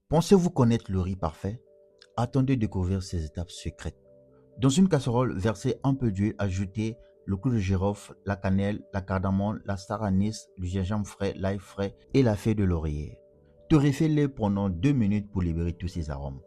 Pensez-vous connaître le riz parfait? Attendez de découvrir ces étapes secrètes. Dans une casserole, versez un peu d'huile, ajoutez le clou de girofle, la cannelle, la cardamome, la star anise, du gingembre frais, l'ail frais et la feuille de laurier. Torréfiez-les pendant 2 minutes pour libérer tous ces arômes.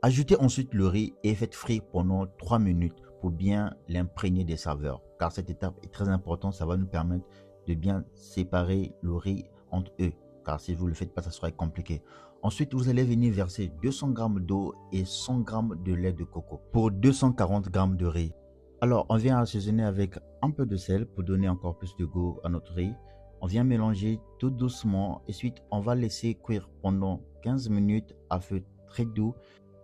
Ajoutez ensuite le riz et faites frire pendant 3 minutes pour bien l'imprégner des saveurs. Car cette étape est très importante, ça va nous permettre de bien séparer le riz entre eux. Car si vous ne le faites pas, ça sera compliqué. Ensuite, vous allez venir verser 200 g d'eau et 100 g de lait de coco pour 240 g de riz. Alors, on vient assaisonner avec un peu de sel pour donner encore plus de goût à notre riz. On vient mélanger tout doucement et ensuite on va laisser cuire pendant 15 minutes à feu très doux.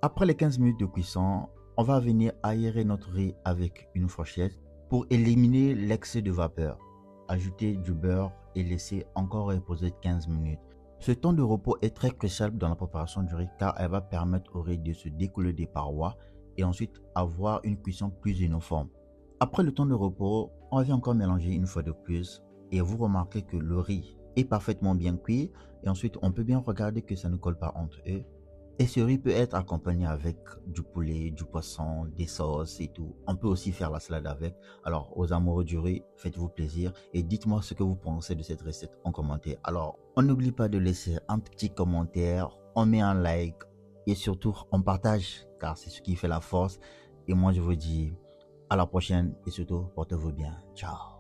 Après les 15 minutes de cuisson, on va venir aérer notre riz avec une fourchette pour éliminer l'excès de vapeur. Ajouter du beurre et laisser encore reposer 15 minutes. Ce temps de repos est très crucial dans la préparation du riz car elle va permettre au riz de se découler des parois et ensuite avoir une cuisson plus uniforme. Après le temps de repos, on vient encore mélanger une fois de plus et vous remarquez que le riz est parfaitement bien cuit et ensuite on peut bien regarder que ça ne colle pas entre eux. Et ce riz peut être accompagné avec du poulet, du poisson, des sauces et tout. On peut aussi faire la salade avec. Alors, aux amoureux du riz, faites-vous plaisir et dites-moi ce que vous pensez de cette recette en commentaire. Alors, on n'oublie pas de laisser un petit commentaire, on met un like et surtout, on partage car c'est ce qui fait la force. Et moi, je vous dis à la prochaine et surtout, portez-vous bien. Ciao.